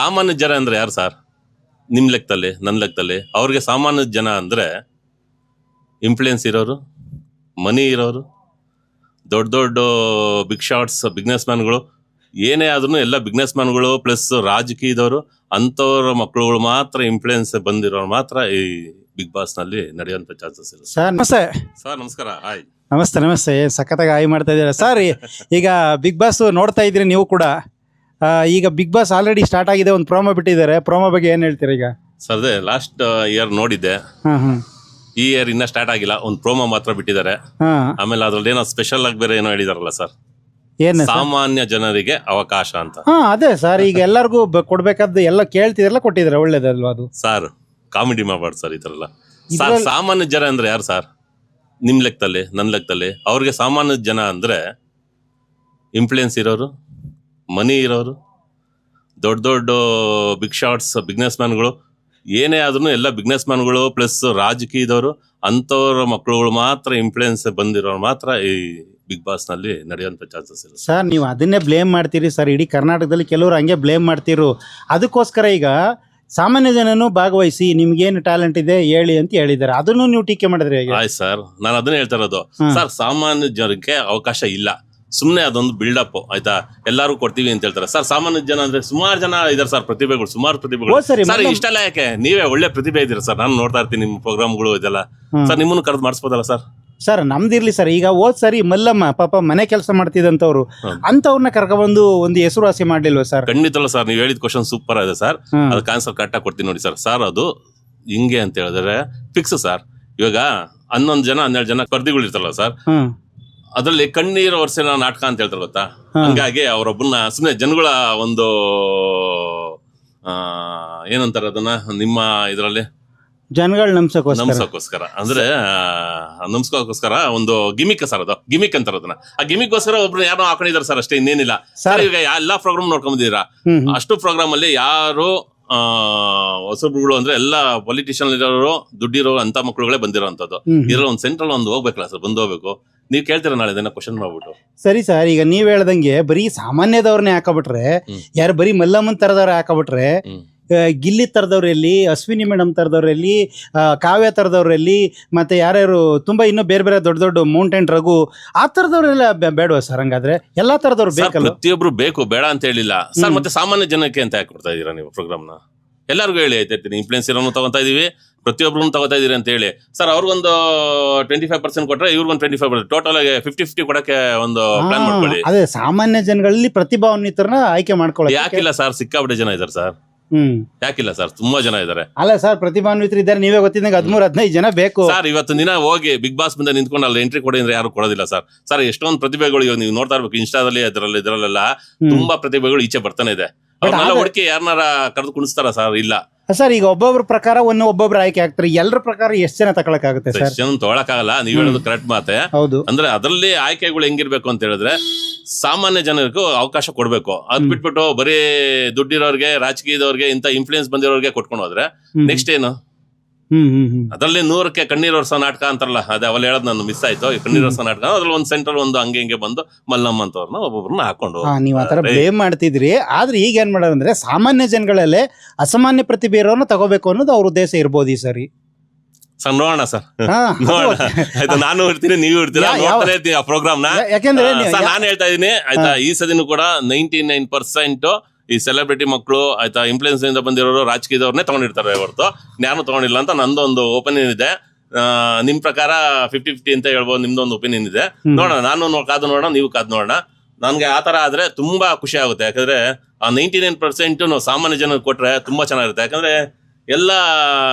ಸಾಮಾನ್ಯ ಜನ ಅಂದ್ರೆ ಯಾರು ಸರ್? ನಿಮ್ ಲೆಕ್ಕದಲ್ಲಿ, ನನ್ನ ಲೆಕ್ಕದಲ್ಲಿ ಅವ್ರಿಗೆ ಸಾಮಾನ್ಯ ಜನ ಅಂದ್ರೆ ಇನ್ಫ್ಲೂಯೆನ್ಸ್ ಇರೋರು, ಮನಿ ಇರೋರು, ದೊಡ್ಡ ದೊಡ್ಡ ಬಿಗ್ ಶಾಟ್ಸ್, ಬಿಸ್ನೆಸ್ ಮ್ಯಾನ್ಗಳು, ಏನೇ ಆದ್ರೂ ಎಲ್ಲ ಬಿಸ್ನೆಸ್ ಮ್ಯಾನ್ಗಳು ಪ್ಲಸ್ ರಾಜಕೀಯದವರು ಅಂಥವ್ರ ಮಕ್ಕಳುಗಳು ಮಾತ್ರ ಇನ್ಫ್ಲೂಯೆನ್ಸ್ ಬಂದಿರೋರು ಮಾತ್ರ ಈ ಬಿಗ್ ಬಾಸ್ ನಲ್ಲಿ ನಡೆಯುವಂತ ಚಾನ್ಸಸ್ ಇಲ್ಲ. ಸರ್ ನಮಸ್ತೆ. ಸರ್ ನಮಸ್ಕಾರ. ಹಾಯ್. ನಮಸ್ತೆ. ಸಖತ್ತಾಗಿ ಹಾಯ್ ಮಾಡ್ತಾ ಇದ್ದೀರಾ ಸರ್. ಈಗ ಬಿಗ್ ಬಾಸ್ ನೋಡ್ತಾ ಇದ್ರಿ ನೀವು ಕೂಡ. ಈಗ ಬಿಗ್ ಬಾಸ್ ಆಲ್ರೆಡಿ ಸ್ಟಾರ್ಟ್ ಆಗಿದೆ, ಒಂದು ಪ್ರೋಮೋ ಬಿಟ್ಟಿದ್ದಾರೆ. ಪ್ರೋಮೋ ಬಗ್ಗೆ ಏನ್ ಹೇಳ್ತೀರಾ ಈಗ? ಸರ್ ಅದೇ ಲಾಸ್ಟ್ ಇಯರ್ ನೋಡಿದ್ದೆ. ಈ ಇಯರ್ ಇನ್ನ ಸ್ಟಾರ್ಟ್ ಆಗಿಲ್ಲ, ಒಂದು ಪ್ರೋಮೋ ಮಾತ್ರ ಬಿಟ್ಟಿದ್ದಾರೆ. ಆಮೇಲೆ ಅದ್ರಲ್ಲಿ ಏನೋ ಸ್ಪೆಷಲ್ ಆಗಿ ಬೇರೆ ಏನೋ ಹೇಳಿದಾರಲ್ಲ ಸರ್, ಏನು ಸಾಮಾನ್ಯ ಜನರಿಗೆ ಅವಕಾಶ ಅಂತ. ಅದೇ ಸರ್, ಈಗ ಎಲ್ಲರಿಗೂ ಕೊಡ್ಬೇಕಾದ್ದು ಎಲ್ಲ ಕೇಳ್ತಿದ್ರಲ್ಲ, ಕೊಟ್ಟಿದ್ದಾರೆ. ಒಳ್ಳೇದಲ್ವಾ ಅದು ಸರ್? ಕಾಮಿಡಿ ಮಾಡಬಾರ್ದು ಸರ್ ಈ ತರ ಎಲ್ಲ. ಸರ್ ಸಾಮಾನ್ಯ ಜನ ಅಂದ್ರೆ ಯಾರು ಸರ್? ನಿಮ್ ಲೆಕ್ಕದಲ್ಲಿ, ನನ್ನ ಲೆಕ್ಕದಲ್ಲಿ ಅವ್ರಿಗೆ ಸಾಮಾನ್ಯ ಜನ ಅಂದ್ರೆ ಇನ್ಫ್ಲೂಯೆನ್ಸ್ ಇರೋರು, ಮನಿ ಇರೋರು, ದೊಡ್ಡ ದೊಡ್ಡ ಬಿಗ್ ಶಾಟ್ಸ್, ಬಿಸ್ನೆಸ್ ಮ್ಯಾನ್ಗಳು, ಏನೇ ಆದ್ರೂ ಎಲ್ಲ ಬಿಸ್ನೆಸ್ ಮ್ಯಾನ್ಗಳು ಪ್ಲಸ್ ರಾಜಕೀಯದವರು ಅಂಥವ್ರ ಮಕ್ಕಳುಗಳು ಮಾತ್ರ ಇನ್ಫ್ಲೂಯೆನ್ಸ್ ಬಂದಿರೋರು ಮಾತ್ರ ಈ ಬಿಗ್ ಬಾಸ್ ನಲ್ಲಿ ನಡೆಯುವಂತ ಚಾನ್ಸಸ್ ಇಲ್ಲ ಸರ್. ನೀವು ಅದನ್ನೇ ಬ್ಲೇಮ್ ಮಾಡ್ತೀರಿ ಸರ್. ಇಡೀ ಕರ್ನಾಟಕದಲ್ಲಿ ಕೆಲವರು ಹಂಗೆ ಬ್ಲೇಮ್ ಮಾಡ್ತಿರು. ಅದಕ್ಕೋಸ್ಕರ ಈಗ ಸಾಮಾನ್ಯ ಜನನು ಭಾಗವಹಿಸಿ ನಿಮ್ಗೇನು ಟ್ಯಾಲೆಂಟ್ ಇದೆ ಹೇಳಿ ಅಂತ ಹೇಳಿದ್ದಾರೆ. ಅದನ್ನು ನೀವು ಟೀಕೆ ಮಾಡಿದ್ರೆ ಹೇಗೆ? ಆಯ್ತು ಸರ್, ನಾನು ಅದನ್ನ ಹೇಳ್ತಾ ಇರೋದು. ಸರ್ ಸಾಮಾನ್ಯ ಜನಕ್ಕೆ ಅವಕಾಶ ಇಲ್ಲ, ಸುಮ್ನೆ ಅದೊಂದು ಬಿಲ್ಡಪ್ ಆಯ್ತಾ, ಎಲ್ಲಾರು ಕೊಡ್ತೀವಿ ಅಂತ ಹೇಳ್ತಾರೆ. ಸರ್ ಸಾಮಾನ್ಯ ಜನ ಅಂದ್ರೆ ಸುಮಾರು ಜನ ಇದಾರೆ ಸರ್, ಪ್ರತಿಭೆಗಳು, ಸುಮಾರು ಪ್ರತಿಭೆಗಳು. ಸರ್ ಇಷ್ಟೆಲ್ಲ ಯಾಕೆ? ನೀವೇ ಒಳ್ಳೆ ಪ್ರತಿಭೆ ಇದ್ದೀರಾ ಸರ್, ನಾನು ನೋಡ್ತಾ ಇರ್ತೀನಿ ನಿಮ್ಮ ಪ್ರೋಗ್ರಾಮ್ಗಳು ಇದೆಲ್ಲ. ಸರ್ ನಿಮ್ಮನ್ನು ಕರೆದು ಮಾಡಿಸ್ಬೋದಲ್ಲ ಸರ್? ಸರ್ ನಮ್ದಿರ್ಲಿ ಸರ್. ಈಗ ಹೋದ್ ಸರಿ ಮಲ್ಲಮ್ಮ ಪಾಪ ಮನೆ ಕೆಲಸ ಮಾಡ್ತಿದ್ದಂಥವ್ರು, ಅಂತವ್ರನ್ನ ಕರ್ಕೊಬಂದು ಒಂದು ಹೆಸರುವಾಸಿ ಮಾಡ್ಲಿಲ್ವ ಸರ್? ಖಂಡಿತಲ್ಲ ಸರ್, ನೀವು ಹೇಳಿದ ಕ್ವಶನ್ ಸೂಪರ್ ಇದೆ ಸರ್. ಅದಕ್ಕೆ ಆನ್ಸರ್ ಕರೆಕ್ಟಾಗಿ ಕೊಡ್ತೀನಿ ನೋಡಿ ಸರ್. ಸರ್ ಅದು ಹಿಂಗೆ ಅಂತ ಹೇಳಿದ್ರೆ ಫಿಕ್ಸ್ ಸರ್. ಇವಾಗ 11 ಜನ 12 ಜನ ಸ್ಪರ್ಧಿಗಳು ಇರ್ತಾರಲ್ಲ ಸರ್, ಅದ್ರಲ್ಲಿ ಕಣ್ಣೀರು ವರ್ಷನ ನಾಟಕ ಅಂತ ಹೇಳ್ತಾರೆ ಗೊತ್ತಾ. ಹಂಗಾಗಿ ಅವರೊಬ್ಬನ ಸುಮ್ಮನೆ ಜನಗಳ ಒಂದು ಏನಂತಾರೆ ಅದನ್ನ ನಿಮ್ಮ ಇದರಲ್ಲಿ ಜನಗಳ ನಮ್ಸಕ್ಕೋಸ್ಕರ ಅಂದ್ರೆ ನಮ್ಸ್ಕೋಸ್ಕರ ಒಂದು ಗಿಮಿಕ್ ಸರ್, ಅದು ಗಿಮಿಕ್ ಅಂತಾರ ಅದನ್ನ. ಆ ಗಿಮಿಕ್ಗೋಸ್ಕರ ಒಬ್ರು ಯಾರೋ ಹಾಕೊಂಡಿದ್ದಾರೆ ಸರ್, ಅಷ್ಟೇ, ಇನ್ನೇನಿಲ್ಲ ಸರ್. ಈಗ ಎಲ್ಲಾ ಪ್ರೋಗ್ರಾಮ್ ನೋಡ್ಕೊಂಡ್ಬಂದಿದ್ದೀರಾ, ಅಷ್ಟು ಪ್ರೋಗ್ರಾಮ್ ಅಲ್ಲಿ ಯಾರು ಹೊಸಬ್ರುಗಳು ಅಂದ್ರೆ ಎಲ್ಲ ಪೊಲಿಟಿಷಿಯನ್ ಇರೋರು, ದುಡ್ಡಿರೋ ಅಂತ ಮಕ್ಕಳುಗಳೇ ಬಂದಿರೋಂಥದ್ದು. ಇದ್ರಲ್ಲಿ ಒಂದು ಸೆಂಟ್ರಲ್ ಒಂದು ಹೋಗ್ಬೇಕಲ್ಲ ಸರ್, ಬಂದು ಹೋಗ್ಬೇಕು. ನೀವ್ ಕೇಳ್ತೀರಾ ನಾಳೆ ಇದನ್ನ ಕ್ವಶನ್ ಮಾಡ್ಬಿಟ್ಟು? ಸರಿ ಸರ್, ಈಗ ನೀವ್ ಹೇಳ್ದಂಗೆ ಬರೀ ಸಾಮಾನ್ಯದವ್ರನ್ನೇ ಹಾಕಬಿಟ್ರೆ, ಯಾರು ಬರೀ ಮಲ್ಲಮ್ಮನ್ ತರದವ್ರ ಹಾಕಬಿಟ್ರೆ, ಗಿಲ್ಲಿ ತರದವ್ರಲ್ಲಿ, ಅಶ್ವಿನಿ ಮೇಡಮ್ ತರದವ್ರಲ್ಲಿ, ಕಾವ್ಯ ತರದವ್ರಲ್ಲಿ, ಮತ್ತೆ ಯಾರ್ಯಾರು ತುಂಬಾ ಇನ್ನೂ ಬೇರೆ ಬೇರೆ ದೊಡ್ಡ ದೊಡ್ಡ ಮೌಂಟೇನ್ ರಘು, ಆ ತರದವ್ರೆಲ್ಲ ಬೇಡವಾ ಸರ್? ಹಂಗಾದ್ರೆ ಎಲ್ಲಾ ತರದವ್ರು ಬೇಕಲ್ಲ? ಪ್ರತಿಯೊಬ್ರು ಬೇಕು, ಬೇಡ ಅಂತ ಹೇಳಿಲ್ಲ ಸರ್. ಮತ್ತೆ ಸಾಮಾನ್ಯ ಜನಕ್ಕೆ ಅಂತ ಹಾಕ್ಬಿಡ್ತಾ ಇದೀರಾ ನೀವು ಪ್ರೋಗ್ರಾಮ್ನ? ಎಲ್ಲರಿಗೂ ಹೇಳಿ ಆಯ್ತೈತಿ, ಇನ್ಫ್ಲೂಯೆನ್ಸ್ ಇರೋನು ತಗೋತಾ ಇದೀವಿ, ಪ್ರತಿಯೊಬ್ರು ತಗೋತಾ ಇದೀರಿ ಅಂತ ಹೇಳಿ ಸರ್. ಅವ್ರಿಗೊಂದು 25% ಕೊಟ್ರೆ ಇವ್ರಿಗೊಂದು 25%, ಟೋಟಲ್ ಆಗಿ 50-50 ಕೊಡಕ್ಕೆ ಒಂದು ಪ್ಲಾನ್ ಮಾಡ್ಕೊಳ್ಳಿ. ಅದೇ ಸಾಮಾನ್ಯ ಜನಗಳಲ್ಲಿ ಪ್ರತಿಭಾನ್ವಿತರನ್ನ ಆಯ್ಕೆ ಮಾಡ್ಕೊಳ್ಳಿ. ಯಾಕಿಲ್ಲ ಸರ್? ಸಿಕ್ಕಾಪಟ್ಟೆ ಜನ ಇದಾರೆ ಸರ್. ಯಾಕಿಲ್ಲ ಸರ್? ತುಂಬಾ ಜನ ಇದಾರೆ. ಅಲ್ಲ ಸರ್, ಪ್ರತಿಭಾನ್ವಿತರು ಇದ್ದಾರೆ. ನೀವೇ ಗೊತ್ತಿದ್ದಂಗೆ 13-15 ಜನ ಬೇಕು ಸರ್. ಇವತ್ತು ದಿನ ಹೋಗಿ ಬಿಗ್ ಬಾಸ್ ಮುಂದೆ ನಿಂತ್ಕೊಂಡು ಅಲ್ಲಿ ಎಂಟ್ರಿ ಕೊಡಿ ಅಂದ್ರೆ ಯಾರು ಕೊಡೋದಿಲ್ಲ ಸರ್. ಸರ್ ಎಷ್ಟೊಂದು ಪ್ರತಿಭೆಗಳು ಇವಾಗ ನೀವು ನೋಡ್ತಾ ಇರ್ಬೇಕು, ಇನ್ಸ್ಟಾದಲ್ಲಿ ಇದರಲ್ಲೆಲ್ಲ ತುಂಬಾ ಪ್ರತಿಭೆಗಳು ಈಚೆ ಬರ್ತಾನೆ ಇದೆ. ಅವ್ರನ್ನೆಲ್ಲ ಹುಡುಕಿ ಯಾರನ್ನಾರ ಕರೆದು ಕುಣಿಸ್ತಾರ ಸರ್? ಇಲ್ಲ ಸರ್. ಈಗ ಒಬ್ಬೊಬ್ರ ಪ್ರಕಾರ ಒಬ್ಬೊಬ್ರು ಆಯ್ಕೆ ಆಗ್ತಾರೆ. ಎಲ್ಲರ ಪ್ರಕಾರ ಎಷ್ಟು ಜನ ತಗೊಳಕಾಗುತ್ತೆ ಸರ್? ಜನ ತಗೊಳಕಾಗಲ್ಲ, ನೀವ್ ಹೇಳೋದು ಕರೆಕ್ಟ್ ಮಾತೆ. ಹೌದು. ಅಂದ್ರೆ ಅದರಲ್ಲಿ ಆಯ್ಕೆಗಳು ಹೆಂಗಿರ್ಬೇಕು ಅಂತ ಹೇಳಿದ್ರೆ, ಸಾಮಾನ್ಯ ಜನರಿಗೂ ಅವಕಾಶ ಕೊಡ್ಬೇಕು. ಅದ್ ಬಿಟ್ಬಿಟ್ಟು ಬರೀ ದುಡ್ಡಿರೋರ್ಗೆ, ರಾಜಕೀಯದವ್ರಿಗೆ, ಇಂತ ಇನ್ಫ್ಲೂಯೆನ್ಸ್ ಬಂದಿರೋರ್ಗೆ ಕೊಟ್ಕೊಂಡು ಹೋದ್ರೆ ನೆಕ್ಸ್ಟ್ ಏನು? ಅದ್ರಲ್ಲಿ 100ಕ್ಕೆ ಕಣ್ಣೀರ್ ವರ್ಷ ನಾಟಕ ಅಂತಾರಲ್ಲ, ಅದೇ ಅವಲ್ಲಿ ಹೇಳೋದು ನಾನು ಮಿಸ್ ಆಯ್ತು. ಕಣ್ಣೀರ್ ವರ್ಷ ನಾಟಕ ಅದ್ರಲ್ಲಿ ಒಂದು ಸೆಂಟ್ರಲ್ ಒಂದು ಹಂಗೆ ಬಂದು ಮಲ್ಲಮ್ಮ ಅಂತವ್ರನ್ನ ಒಬ್ಬೊಬ್ರನ್ನ ಹಾಕೊಂಡು ನೀವ್ ಆತರ ಬ್ಲೇಮ್ ಮಾಡ್ತಿದ್ರಿ. ಆದ್ರೆ ಈಗ ಏನ್ ಮಾಡೋದಂದ್ರೆ, ಸಾಮಾನ್ಯ ಜನಗಳಲ್ಲೇ ಅಸಾಮಾನ್ಯ ಪ್ರತಿಭೆ ಇರೋನ್ನ ತಗೋಬೇಕು ಅನ್ನೋದು ಅವ್ರ ಉದ್ದೇಶ ಇರ್ಬೋದು ಈ ಸರಿ. ಸರ್ ನೋಡೋಣ ಸರ್, ನೋಡೋಣ ಆಯ್ತಾ. ನಾನು ಇರ್ತೀನಿ, ನೀವು ಇರ್ತೀರಾ, ನೋಡ್ತಾನೆ ಇರ್ತೀನಿ ಆ ಪ್ರೋಗ್ರಾಮ್ ನ. ಯಾಕೆಂದ್ರೆ ನಾನು ಹೇಳ್ತಾ ಇದೀನಿ ಆಯ್ತಾ, ಈ ಸದಿನೂ ಕೂಡ 99% ಈ ಸೆಲೆಬ್ರಿಟಿ ಮಕ್ಕಳು ಆಯ್ತಾ, ಇನ್ಫ್ಲೂಯೆನ್ಸ್ ಇಂದ ಬಂದಿರೋರು, ರಾಜಕೀಯದವ್ರನ್ನೇ ತಗೊಂಡಿರ್ತಾರೆ ಹೊರತು ಯಾರು ತಗೊಂಡಿಲ್ಲ ಅಂತ ನಂದೊಂದು ಒಪಿನಿಯನ್ ಇದೆ. ನಿಮ್ ಪ್ರಕಾರ 50-50 ಅಂತ ಹೇಳ್ಬೋದು, ನಿಮ್ದೊಂದು ಒಪಿನಿಯನ್ ಇದೆ. ನೋಡೋಣ, ನಾನು ಕಾದು ನೋಡೋಣ, ನೀವು ಕಾದು ನೋಡೋಣ. ನನ್ಗೆ ಆತರ ಆದ್ರೆ ತುಂಬಾ ಖುಷಿ ಆಗುತ್ತೆ. ಯಾಕಂದ್ರೆ ಆ 99% ನಾವು ಸಾಮಾನ್ಯ ಜನ ಕೊಟ್ರೆ ತುಂಬಾ ಚೆನ್ನಾಗಿರುತ್ತೆ. ಯಾಕಂದ್ರೆ ಎಲ್ಲ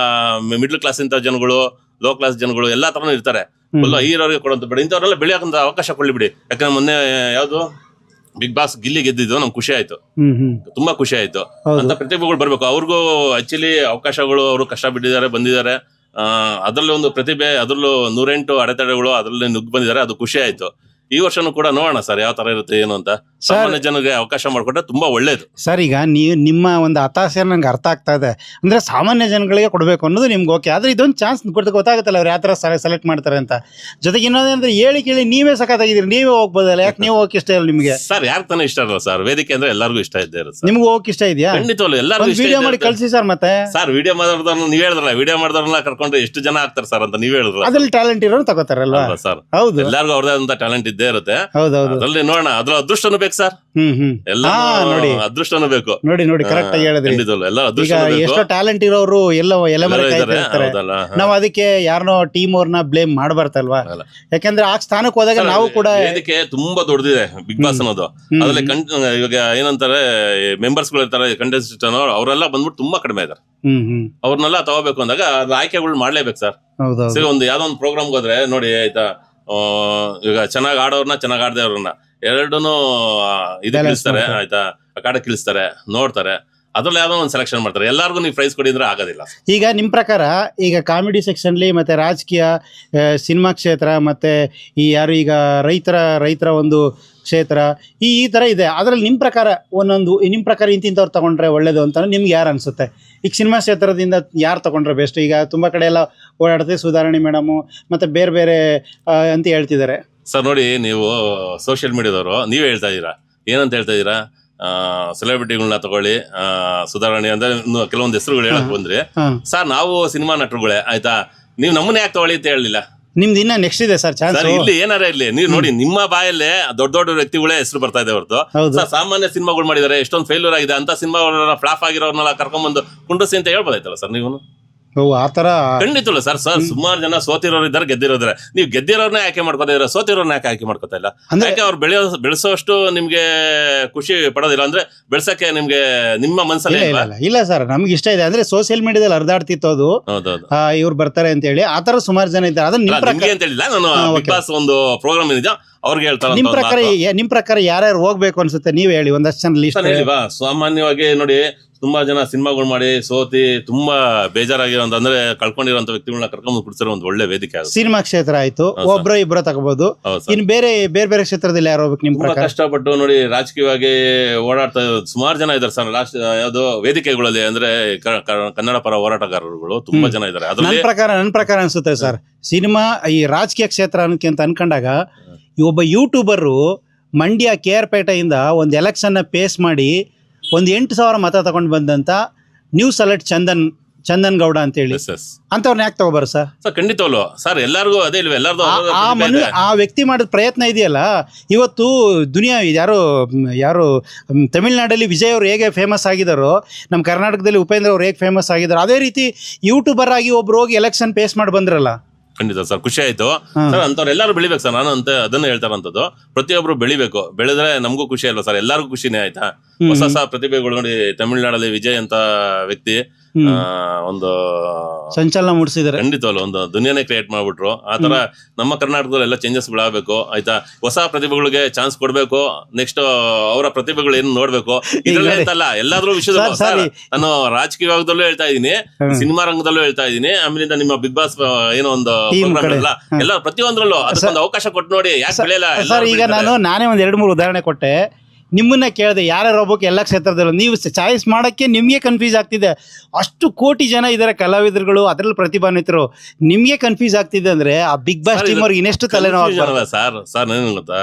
ಮಿಡ್ಲ್ ಕ್ಲಾಸ್ ಇಂತ ಜನಗಳು, ಲೋ ಕ್ಲಾಸ್ ಜನಗಳು ಎಲ್ಲಾ ತರನು ಇರ್ತಾರೆ. ಹೀರೋರಿಗೆ ಕೊಡೋಂತ ಬೇಡ, ಇಂಥವ್ರೆಲ್ಲ ಬೆಳೆಯೋಕಂತ ಅವಕಾಶ ಕೊಡ್ಲಿ ಬಿಡಿ. ಯಾಕಂದ್ರೆ ಮೊನ್ನೆ ಯಾವ್ದು ಬಿಗ್ ಬಾಸ್ ಗಿಲ್ಲಿ ಗೆದ್ದಿದ್ದು ನಮ್ಗೆ ಖುಷಿ ಆಯ್ತು, ತುಂಬಾ ಖುಷಿ ಆಯ್ತು. ಅಂತ ಪ್ರತಿಭೆಗಳು ಬರ್ಬೇಕು. ಅವ್ರಿಗೂ ಆಕ್ಚುಲಿ ಅವಕಾಶಗಳು, ಅವರು ಕಷ್ಟ ಬಿಟ್ಟಿದ್ದಾರೆ, ಬಂದಿದ್ದಾರೆ. ಅದ್ರಲ್ಲಿ ಒಂದು ಪ್ರತಿಭೆ, ಅದ್ರಲ್ಲೂ 108 ಅಡೆತಡೆಗಳು ಅದ್ರಲ್ಲಿ ನುಗ್ಗಿ ಬಂದಿದ್ದಾರೆ. ಅದು ಖುಷಿ ಆಯ್ತು. ಈ ವರ್ಷನೂ ಕೂಡ ನೋಡೋಣ ಸರ್ ಯಾವ ತರ ಇರುತ್ತೆ ಏನು ಅಂತ. ಸಾಮಾನ್ಯ ಜನರಿಗೆ ಅವಕಾಶ ಮಾಡಿಕೊಟ್ರೆ ತುಂಬಾ ಒಳ್ಳೇದು. ಸರ್ ಈಗ ನಿಮ್ಮ ಒಂದು ಹತಾಶೆ ನಂಗೆ ಅರ್ಥ ಆಗ್ತಾ ಇದೆ. ಅಂದ್ರೆ ಸಾಮಾನ್ಯ ಜನಗಳಿಗೆ ಕೊಡಬೇಕು ಅನ್ನೋದು ನಿಮ್ಗೆ ಓಕೆ, ಆದ್ರೆ ಇದೊಂದು ಚಾನ್ಸ್ ಕೊಡ್ತಾ ಗೊತ್ತಾಗುತ್ತಲ್ಲ ಅವ್ರು ಯಾವ ಥರ ಸೆಲೆಕ್ಟ್ ಮಾಡ್ತಾರೆ ಅಂತ. ಜೊತೆಗೆ ಇನ್ನೊಂದಂದ್ರೆ ಹೇಳಿ ಕೇಳಿ ನೀವೇ ಸಖತ್ತಾಗಿದ್ದೀರಿ, ನೀವೇ ಹೋಗ್ಬೋದಲ್ಲ, ಯಾಕೆ ನೀವು ಹೋಗಕ್ಕೆ ಇಷ್ಟ ಇಲ್ಲ ನಿಮಗೆ? ಸರ್ ಯಾರು ತಾನೇ ಇಷ್ಟ ಅಲ್ವಾ ಸರ್, ವೇದಿಕೆ ಅಂದ್ರೆ ಎಲ್ಲರಿಗೂ ಇಷ್ಟ ಇದ್ದೇ ಇರುತ್ತೆ. ನಿಮ್ಗೆ ಹೋಗಕ್ಕೆ ಇಷ್ಟ ಇದೆಯಾ? ಖಂಡಿತವಲ್ಲ, ಎಲ್ಲರಿಗೂ ವಿಡಿಯೋ ಮಾಡಿ ಕಳ್ಸಿ ಸರ್. ಮತ್ತೆ ಸರ್ ವಿಡಿಯೋ ಮಾಡಿದವ್ರನ್ನ ನೀವ್ ಹೇಳಿದ್ರಲ್ಲ, ವಿಡಿಯೋ ಮಾಡಿದವ್ರನ್ನ ಕರ್ಕೊಂಡ್ರೆ ಎಷ್ಟು ಜನ ಆಗ್ತಾರೆ ಸರ್ ಅಂತ ನೀವ್ ಹೇಳಿದ್ರಲ್ಲ. ಅದ್ರಲ್ಲಿ ಟ್ಯಾಲೆಂಟ್ ಇರೋರು ತಗೋತಾರಲ್ವಾ ಸರ್? ಹೌದು, ಎಲ್ಲರಿಗೂ ಅವ್ರದೇ ಆದಂತ ಟ್ಯಾಲೆಂಟ್ ಇದ್ದೇ ಇರುತ್ತೆ. ಹೌದೌದು. ಅದ್ರಲ್ಲಿ ನೋಡೋಣ, ಅದ್ರ ಅದೃಷ್ಟನೂ ಬೇಕು ಸರ್. ಎಲ್ಲ ನೋಡಿ ಅದೃಷ್ಟನೂ ಬೇಕು. ನೋಡಿ ಕರೆಕ್ಟ್ ಆಗಿ ಹೇಳಿದ್ರಿ. ಎಲ್ಲ ಈಗ ಅದೃಷ್ಟ ಎಷ್ಟೋ ಟ್ಯಾಲೆಂಟ್ ಇರೋರು ಎಲ್ಲ ಎಲೆಮರೆ ಕಾಯ್ತಿರ್ತಾರೆ. ನಾವು ಅದಕ್ಕೆ ಯಾರನ್ನೋ ಟೀಮ್ ಅವ್ರನ್ನ ಬ್ಲೇಮ್ ಮಾಡಬಾರ್ದಲ್ವಾ? ಯಾಕಂದ್ರೆ ಆ ಸ್ಥಾನಕ್ಕೆ ಹೋದಾಗ ನಾವು ಕೂಡ ವೇದಿಕೆ ತುಂಬಾ ದೊಡ್ಡದಿದೆ ಬಿಗ್ ಬಾಸ್ ಅನ್ನೋದು. ಅದ್ರಲ್ಲಿ ಇವಾಗ ಏನಂತಾರೆ ಮೆಂಬರ್ಸ್ ಗಳು ಇರ್ತಾರೆ, ಕಂಟೆಸ್ಟೆಂಟ್ ಅವರೆಲ್ಲ ಬಂದ್ಬಿಟ್ಟು ತುಂಬಾ ಕಡಿಮೆ ಇದಾರೆ. ಅವ್ರನ್ನೆಲ್ಲ ತಗೋಬೇಕು ಅಂದಾಗ ಅದ್ರ ಆಯ್ಕೆಗಳು ಮಾಡ್ಲೇಬೇಕು ಸರ್. ಸರಿ, ಒಂದು ಯಾವ್ದೋ ಒಂದು ಪ್ರೋಗ್ರಾಮ್ ಹೋದ್ರೆ ನೋಡಿ ಆಯ್ತಾ, ಈಗ ಚೆನ್ನಾಗಿ ಆಡೋರ್ನ ಚೆನ್ನಾಗಿ ಆಡದೆ ಅವ್ರನ್ನ ಎರಡೂನು ಇದು ಕಿಳಿಸ್ತಾರೆ ಆಯ್ತಾ, ಅಖಾಡಕ್ಕೆ ಕಿಳಿಸ್ತಾರೆ, ನೋಡ್ತಾರೆ, ಅದ್ರಲ್ಲಿ ಯಾವ್ದೋ ಒಂದು ಸೆಲೆಕ್ಷನ್ ಮಾಡ್ತಾರೆ. ಎಲ್ಲಾರ್ಗು ನೀವು ಪ್ರೈಸ್ ಕೊಡಿದ್ರೆ ಆಗೋದಿಲ್ಲ. ಈಗ ನಿಮ್ ಪ್ರಕಾರ ಈಗ ಕಾಮಿಡಿ ಸೆಕ್ಷನ್ಲಿ ಮತ್ತೆ ರಾಜಕೀಯ, ಸಿನಿಮಾ ಕ್ಷೇತ್ರ, ಮತ್ತೆ ಈ ಯಾರು ಈಗ ರೈತರ ಒಂದು ಕ್ಷೇತ್ರ, ಈ ತರ ಇದೆ. ಅದ್ರಲ್ಲಿ ನಿಮ್ ಪ್ರಕಾರ ನಿಮ್ ಪ್ರಕಾರ ಇಂತಿಂತವ್ರು ತಗೊಂಡ್ರೆ ಒಳ್ಳೇದು ಅಂತ ನಿಮ್ಗೆ ಯಾರು ಅನ್ಸುತ್ತೆ? ಈಗ ಸಿನಿಮಾ ಕ್ಷೇತ್ರದಿಂದ ಯಾರು ತಗೊಂಡ್ರೆ ಬೆಸ್ಟ್? ಈಗ ತುಂಬಾ ಕಡೆ ಎಲ್ಲ ಓಡಾಡ್ತೀವಿ, ಸುಧಾರಣಿ ಮೇಡಮು ಮತ್ತೆ ಬೇರೆ ಬೇರೆ ಅಂತ ಹೇಳ್ತಿದ್ದಾರೆ ಸರ್. ನೋಡಿ, ನೀವು ಸೋಷಿಯಲ್ ಮೀಡಿಯಾದವರು ನೀವೇ ಹೇಳ್ತಾ ಇದೀರಾ, ಏನಂತ ಹೇಳ್ತಾ ಇದೀರಾ, ಸೆಲೆಬ್ರಿಟಿಗಳನ್ನ ತಗೊಳ್ಳಿ, ಸುಧಾರಣೆ ಅಂದ್ರೆ ಕೆಲವೊಂದು ಹೆಸರುಗಳು ಹೇಳಕ್ ಬಂದ್ರಿ ಸರ್. ನಾವು ಸಿನಿಮಾ ನಟರುಗಳೇ ಆಯ್ತಾ, ನೀವು ನಮ್ಮನ್ನ ಯಾಕೆ ತಗೊಳ್ಳಿ ಅಂತ ಹೇಳಲಿಲ್ಲ? ನಿಮ್ದು ಇನ್ನ ನೆಕ್ಸ್ಟ್ ಇದೆ ಸರ್ ಚಾನ್ಸ್. ಇಲ್ಲಿ ಏನಾರ ಇರ್ಲಿ, ನೀವು ನೋಡಿ ನಿಮ್ಮ ಬಾಯಲ್ಲೇ ದೊಡ್ಡ ವ್ಯಕ್ತಿಗಳೇ ಹೆಸರು ಬರ್ತಾ ಇದೆ ಹೊರತು ಸರ್ ಸಾಮಾನ್ಯ ಸಿನಿಮಾಗಳು ಮಾಡಿದ್ದಾರೆ, ಎಷ್ಟೊಂದು ಫೇಲ್ಯೂರ್ ಆಗಿದೆ ಅಂತ ಸಿನಿಮಾಗಳನ್ನ ಫ್ಲಾಪ್ ಆಗಿರೋರ್ನೆಲ್ಲ ಕರ್ಕೊಂಡ್ಬಂದು ಕುಂಡ್ರಿಸಿ ಅಂತ ಹೇಳ್ಬೋದಾಯ್ತಲ್ಲ ಸರ್ ನೀವು? ಆತರ ಖಂಡಿತಲ್ಲ ಸರ್. ಸುಮಾರು ಜನ ಸೋತಿರೋರು ಇದ್ದಾರೆ, ಗೆದ್ದಿರೋದ್ರೆ. ನೀವು ಗೆದ್ದಿರೋರ್ನೇ ಆಯ್ಕೆ ಮಾಡ್ಕೋತಾ ಇದ್ರೆ ಸೋತಿರೋರ್ನ ಯಾಕೆ ಆಯ್ಕೆ ಮಾಡ್ಕೋತಾ ಇಲ್ಲ? ಯಾಕೆ ಅವ್ರು ಬೆಳೆಸೋಷ್ಟು ನಿಮ್ಗೆ ಖುಷಿ ಪಡೋದಿಲ್ಲ? ಅಂದ್ರೆ ಬೆಳ್ಸಕ್ಕೆ ನಿಮ್ಗೆ ನಿಮ್ಮ ಮನಸ್ಸಲ್ಲಿ ಇಲ್ಲ ಸರ್. ನಮ್ಗೆ ಇಷ್ಟ ಇದೆ ಅಂದ್ರೆ ಸೋಷಿಯಲ್ ಮೀಡಿಯಾದಲ್ಲಿ ಹರಿದಾಡ್ತಿತ್ತು ಅದು, ಇವ್ರು ಬರ್ತಾರೆ ಅಂತ ಹೇಳಿ. ಆತರ ಸುಮಾರು ಜನ ಇದ್ದಾರೆ. ಅದನ್ನ ಅಂತ ಹೇಳಿಲ್ಲ ನಾನು, ಬಿಗ್ ಬಾಸ್ ಒಂದು ಪ್ರೋಗ್ರಾಮ್ ಏನಿದೆ ಅವ್ರಿಗೆ ಹೇಳ್ತಾರೆ. ನಿಮ್ ಪ್ರಕಾರ ಯಾರ್ಯಾರು ಹೋಗ್ಬೇಕು ಅನ್ಸುತ್ತೆ ನೀವ್ ಹೇಳಿ, ಒಂದಷ್ಟು ಜನ ಲಿಸ್ಟ್ ಹೇಳಿ. ಸಾಮಾನ್ಯವಾಗಿ ನೋಡಿ, ತುಂಬಾ ಜನ ಸಿನಿಮಾಗಳು ಮಾಡಿ ಸೋತಿ ತುಂಬಾ ಬೇಜಾರಾಗಿರೋ ಅಂದ್ರೆ ಕಳ್ಕೊಂಡಿರೋಂತ ವ್ಯಕ್ತಿಗಳನ್ನ ಕರ್ಕೊಂಡು ಕುಡಿಸಿರೋ ಒಂದು ಒಳ್ಳೆ ವೇದಿಕೆ. ಸಿನಿಮಾ ಕ್ಷೇತ್ರ ಆಯ್ತು, ಒಬ್ರು ಇಬ್ರು ತಗೋಬಹುದು. ಇನ್ ಬೇರೆ ಕ್ಷೇತ್ರದಲ್ಲಿ ಯಾರು ಹೋಗ್ಬೇಕು ನಿಮ್ ಪ್ರಕಾರ? ಕಷ್ಟಪಟ್ಟು ನೋಡಿ ರಾಜಕೀಯವಾಗಿ ಓಡಾಡ್ತಾ ಸುಮಾರು ಜನ ಇದಾರೆ ಸರ್. ಲಾಸ್ಟ್ ಯಾವ್ದು ವೇದಿಕೆಗಳಲ್ಲಿ ಅಂದ್ರೆ ಕನ್ನಡ ಪರ ಹೋರಾಟಗಾರರುಗಳು ತುಂಬಾ ಜನ ಇದಾರೆ. ನನ್ ಪ್ರಕಾರ ಅನ್ಸುತ್ತೆ ಸರ್, ಸಿನಿಮಾ ಈ ರಾಜಕೀಯ ಕ್ಷೇತ್ರ ಅಂತ ಅನ್ಕೊಂಡಾಗ ಒಬ್ಬ ಯೂಟ್ಯೂಬರು ಮಂಡ್ಯ KR ಪೇಟೆಯಿಂದ ಒಂದು ಎಲೆಕ್ಷನ್ ಫೇಸ್ ಮಾಡಿ ಒಂದು 8,000 ಮತ ತಗೊಂಡು ಬಂದಂತ ನ್ಯೂಸ್ ಅಲರ್ಟ್ ಚಂದನ್ ಗೌಡ ಅಂತ ಹೇಳಿ, ಅಂತವ್ರನ್ನ ಯಾಕೆ ತಗೋಬಾರ ಸರ್? ಖಂಡಿತವಲ್ಲ ಸರ್, ಎಲ್ಲರಿಗೂ ಅದೇ ಇಲ್ವ, ಎಲ್ಲರದು ಆ ವ್ಯಕ್ತಿ ಮಾಡಿದ ಪ್ರಯತ್ನ ಇದೆಯಲ್ಲ. ಇವತ್ತು ದುನಿಯಾ ಯಾರು ತಮಿಳ್ನಾಡಲ್ಲಿ ವಿಜಯ್ ಅವರು ಹೇಗೆ ಫೇಮಸ್ ಆಗಿದಾರೋ, ನಮ್ಮ ಕರ್ನಾಟಕದಲ್ಲಿ ಉಪೇಂದ್ರ ಅವ್ರು ಹೇಗೆ ಫೇಮಸ್ ಆಗಿದಾರೋ, ಅದೇ ರೀತಿ ಯೂಟ್ಯೂಬರ್ ಆಗಿ ಒಬ್ರು ಹೋಗಿ ಎಲೆಕ್ಷನ್ ಫೇಸ್ ಮಾಡಿ ಬಂದ್ರಲ್ಲ. ಖಂಡಿತ ಸರ್, ಖುಷಿ ಆಯ್ತು ಸರ್. ಅಂತವ್ರು ಎಲ್ಲರೂ ಬೆಳಿಬೇಕು ಸರ್. ನಾನು ಅಂತ ಅದನ್ನ ಹೇಳ್ತಾರಂತದ್ದು, ಪ್ರತಿಯೊಬ್ರು ಬೆಳಿಬೇಕು. ಬೆಳೆದ್ರೆ ನಮಗೂ ಖುಷಿ ಅಲ್ವಾ ಸರ್? ಎಲ್ಲರಿಗೂ ಖುಷಿನೇ ಆಯ್ತಾ? ಹೊಸ ಪ್ರತಿಭೆಗಳು ನೋಡಿ, ತಮಿಳ್ನಾಡಲ್ಲಿ ವಿಜಯ್ ಅಂತ ವ್ಯಕ್ತಿ ಒಂದು ಸಂಚಲನ ಮೂಡಿಸಿದ್ದಾರೆ. ಖಂಡಿತವಲ್ಲ, ಒಂದು ದುನಿಯಾನೇ ಕ್ರಿಯೇಟ್ ಮಾಡ್ಬಿಟ್ರು. ಆತರ ನಮ್ಮ ಕರ್ನಾಟಕದಲ್ಲಿ ಎಲ್ಲ ಚೇಂಜಸ್ ಗಳಾಗಬೇಕು ಆಯ್ತಾ. ಹೊಸ ಪ್ರತಿಭೆಗಳಿಗೆ ಚಾನ್ಸ್ ಕೊಡ್ಬೇಕು. ನೆಕ್ಸ್ಟ್ ಅವರ ಪ್ರತಿಭೆಗಳು ಏನು ನೋಡ್ಬೇಕು. ಇದ್ರಲ್ಲಿ ಹೇಳ್ತಲ್ಲ, ಎಲ್ಲಾದ್ರೂ ವಿಷಯದಲ್ಲೂ ನಾನು ರಾಜಕೀಯದಲ್ಲೂ ಹೇಳ್ತಾ ಇದೀನಿ, ಸಿನಿಮಾ ರಂಗದಲ್ಲೂ ಹೇಳ್ತಾ ಇದೀನಿ, ಆಮೇಲಿಂದ ನಿಮ್ಮ ಬಿಗ್ ಬಾಸ್ ಏನೋ ಒಂದು ಪ್ರೋಗ್ರಾಮ್ ಇಲ್ಲ, ಎಲ್ಲ ಪ್ರತಿಯೊಂದ್ರಲ್ಲೂ ಅದಕ್ಕೊಂದು ಅವಕಾಶ ಕೊಟ್ಟು ನೋಡಿ. ಯಾಕೆ ಬೆಳೆಯಲ್ಲ ಸರ್? ಈಗ ನಾನೇ ಒಂದ್ 2-3 ಉದಾಹರಣೆ ಕೊಟ್ಟೆ, ನಿಮ್ಮನ್ನ ಕೇಳಿದೆ ಯಾರ್ಯಾರು ಹೋಗ್ಬೇಕು ಎಲ್ಲ ಕ್ಷೇತ್ರದಲ್ಲೂ. ನೀವು ಚಾಯ್ಸ್ ಮಾಡಕ್ಕೆ ನಿಮ್ಗೆ ಕನ್ಫ್ಯೂಸ್ ಆಗ್ತಿದೆ. ಅಷ್ಟು ಕೋಟಿ ಜನ ಇದಾರೆ ಕಲಾವಿದರುಗಳು, ಅದ್ರಲ್ಲಿ ಪ್ರತಿಭಾನ್ವಿತರು. ನಿಮ್ಗೆ ಕನ್ಫ್ಯೂಸ್ ಆಗ್ತಿದೆ ಅಂದ್ರೆ ಆ ಬಿಗ್ ಬಾಸ್ ಟೀಮ್ ಅವ್ರಿಗೆ ಇನ್ನೆಷ್ಟು ತಲೆನೋವು ಸರ್. ಏನ್ ಗೊತ್ತಾ,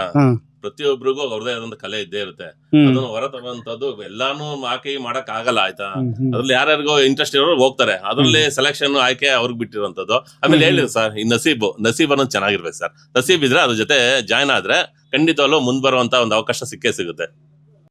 ಪ್ರತಿಯೊಬ್ಬರಿಗೂ ಅವ್ರದೇ ಆದಂತ ಕಲೆ ಇದ್ದೇ ಇರುತ್ತೆ. ಅದನ್ನು ಹೊರ ತರುವಂತದ್ದು ಎಲ್ಲಾನು ಆಕೆ ಮಾಡಕ್ ಆಗಲ್ಲ ಆಯ್ತಾ. ಅದ್ರಲ್ಲಿ ಯಾರ್ಯಾರಿಗೋ ಇಂಟ್ರೆಸ್ಟ್ ಇರೋರು ಹೋಗ್ತಾರೆ, ಅದ್ರಲ್ಲಿ ಸೆಲೆಕ್ಷನ್ ಆಯ್ಕೆ ಅವ್ರಿಗೆ ಬಿಟ್ಟಿರುವಂತದ್ದು. ಆಮೇಲೆ ಹೇಳಿದ್ರು ಸರ್, ಈ ನಸೀಬ್ ಅನ್ನೋದು ಚೆನ್ನಾಗಿರ್ಬೇಕು ಸರ್. ನಸೀಬ್ ಇದ್ರೆ ಅದ್ರ ಜೊತೆ ಜಾಯ್ನ್ ಆದ್ರೆ ಖಂಡಿತವಲ್ಲೂ ಮುಂದ್ ಬರುವಂತ ಒಂದು ಅವಕಾಶ ಸಿಕ್ಕೇ ಸಿಗುತ್ತೆ.